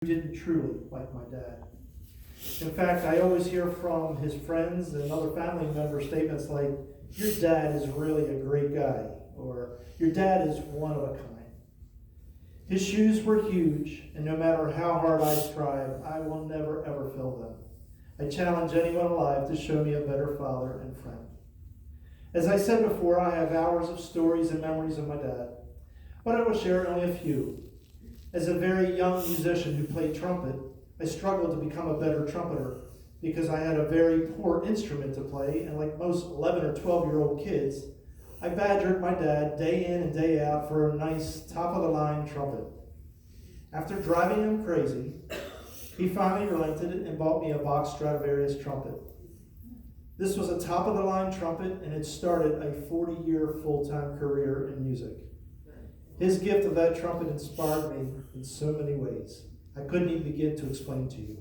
didn't truly like my dad. In fact, I always hear from his friends and other family members statements like, "Your dad is really a great guy," or "Your dad is one of a kind." His shoes were huge, and no matter how hard I strive, I will never ever fill them. I challenge anyone alive to show me a better father and friend. As I said before, I have hours of stories and memories of my dad, but I will share only a few. As a very young musician who played trumpet, I struggled to become a better trumpeter because I had a very poor instrument to play, and like most 11 or 12-year-old kids, I badgered my dad day in and day out for a nice top-of-the-line trumpet. After driving him crazy, he finally relented and bought me a Bach Stradivarius trumpet. This was a top-of-the-line trumpet, and it started a 40-year full-time career in music. His gift of that trumpet inspired me in so many ways I couldn't even begin to explain to you.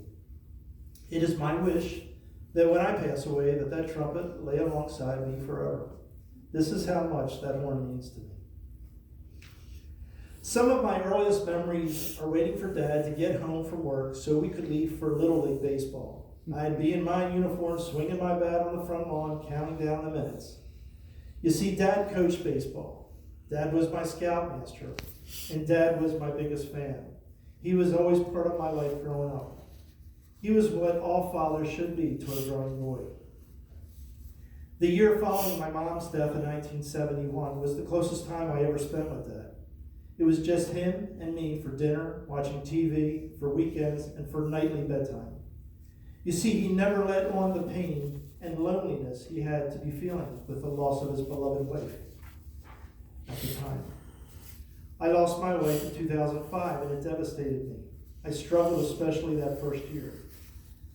It is my wish that when I pass away, that trumpet lay alongside me forever. This is how much that horn means to me. Some of my earliest memories are waiting for Dad to get home from work so we could leave for Little League baseball. I'd be in my uniform, swinging my bat on the front lawn, counting down the minutes. You see, Dad coached baseball. Dad was my scoutmaster, and Dad was my biggest fan. He was always part of my life growing up. He was what all fathers should be to a growing boy. The year following my mom's death in 1971 was the closest time I ever spent with Dad. It was just him and me for dinner, watching TV, for weekends, and for nightly bedtime. You see, he never let on the pain and loneliness he had to be feeling with the loss of his beloved wife at the time. I lost my wife in 2005, and it devastated me. I struggled especially that first year.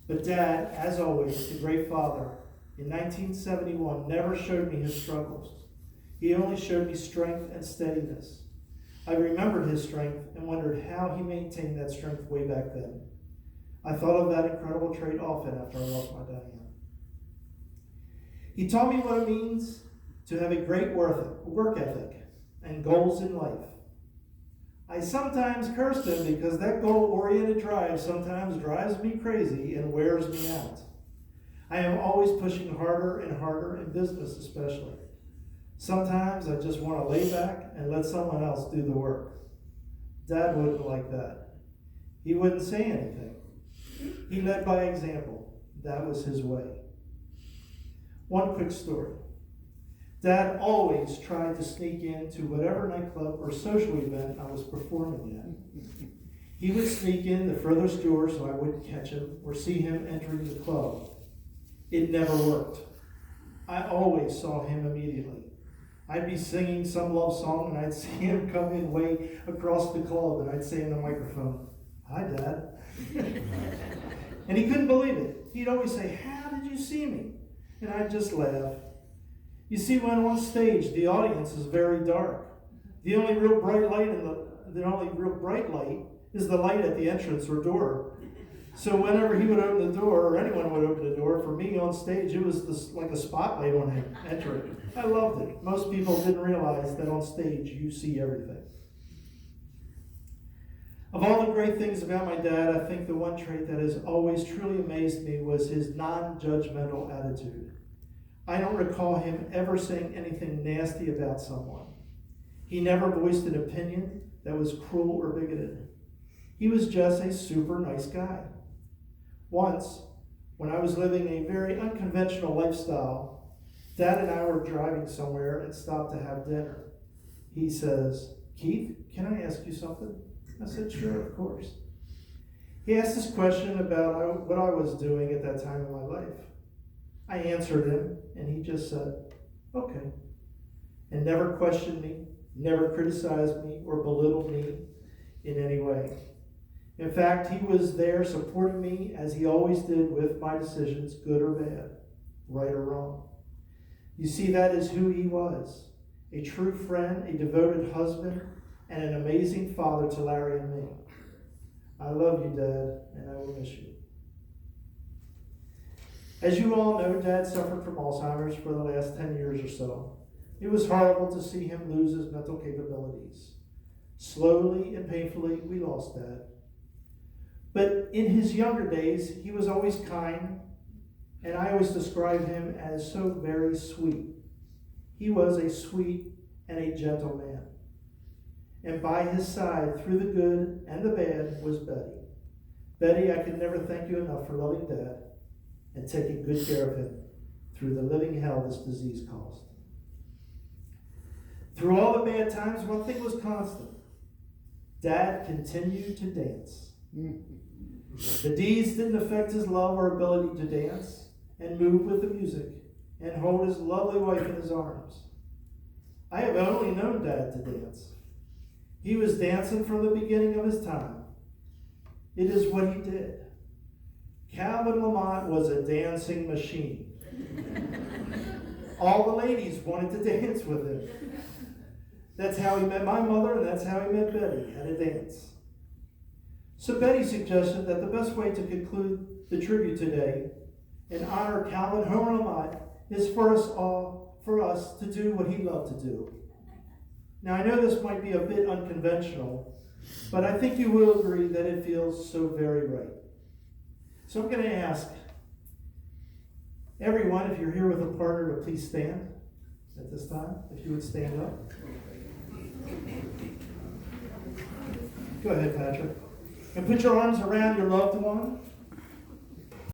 But Dad, as always, the great father, in 1971 never showed me his struggles. He only showed me strength and steadiness. I remembered his strength and wondered how he maintained that strength way back then. I thought of that incredible trait often after I lost my dad. He taught me what it means to have a great work ethic and goals in life. I sometimes cursed him because that goal-oriented drive sometimes drives me crazy and wears me out. I am always pushing harder and harder in business especially. Sometimes I just want to lay back and let someone else do the work. Dad wouldn't like that. He wouldn't say anything. He led by example. That was his way. One quick story. Dad always tried to sneak into whatever nightclub or social event I was performing at. He would sneak in the furthest door so I wouldn't catch him or see him entering the club. It never worked. I always saw him immediately. I'd be singing some love song and I'd see him come in way across the club and I'd say in the microphone, "Hi, Dad." And he couldn't believe it. He'd always say, "How did you see me?" And I'd just laugh. You see, when on stage, the audience is very dark. The only real bright light is the light at the entrance or door. So whenever he would open the door, or anyone would open the door, for me on stage, it was like a spotlight on him entering. I loved it. Most people didn't realize that on stage, you see everything. Of all the great things about my dad, I think the one trait that has always truly amazed me was his non-judgmental attitude. I don't recall him ever saying anything nasty about someone. He never voiced an opinion that was cruel or bigoted. He was just a super nice guy. Once, when I was living a very unconventional lifestyle, Dad and I were driving somewhere and stopped to have dinner. He says, "Keith, can I ask you something?" I said, "Sure, of course." He asked this question about what I was doing at that time in my life. I answered him, and he just said, "Okay," and never questioned me, never criticized me, or belittled me in any way. In fact, he was there supporting me as he always did with my decisions, good or bad, right or wrong. You see, that is who he was, a true friend, a devoted husband, and an amazing father to Larry and me. I love you, Dad, and I will miss you. As you all know, Dad suffered from Alzheimer's for the last 10 years or so. It was horrible to see him lose his mental capabilities. Slowly and painfully, we lost Dad. But in his younger days, he was always kind, and I always describe him as so very sweet. He was a sweet and a gentle man. And by his side, through the good and the bad, was Betty. Betty, I can never thank you enough for loving Dad and taking good care of him through the living hell this disease caused. Through all the bad times, one thing was constant. Dad continued to dance. The D's didn't affect his love or ability to dance and move with the music and hold his lovely wife in his arms. I have only known Dad to dance. He was dancing from the beginning of his time. It is what he did. Calvin Lamont was a dancing machine. All the ladies wanted to dance with him. That's how he met my mother, and that's how he met Betty, at a dance. So Betty suggested that the best way to conclude the tribute today and honor Calvin Homer Lamont is for us to do what he loved to do. Now, I know this might be a bit unconventional, but I think you will agree that it feels so very right. So I'm going to ask everyone, if you're here with a partner, to please stand at this time, if you would stand up. Go ahead, Patrick. And put your arms around your loved one.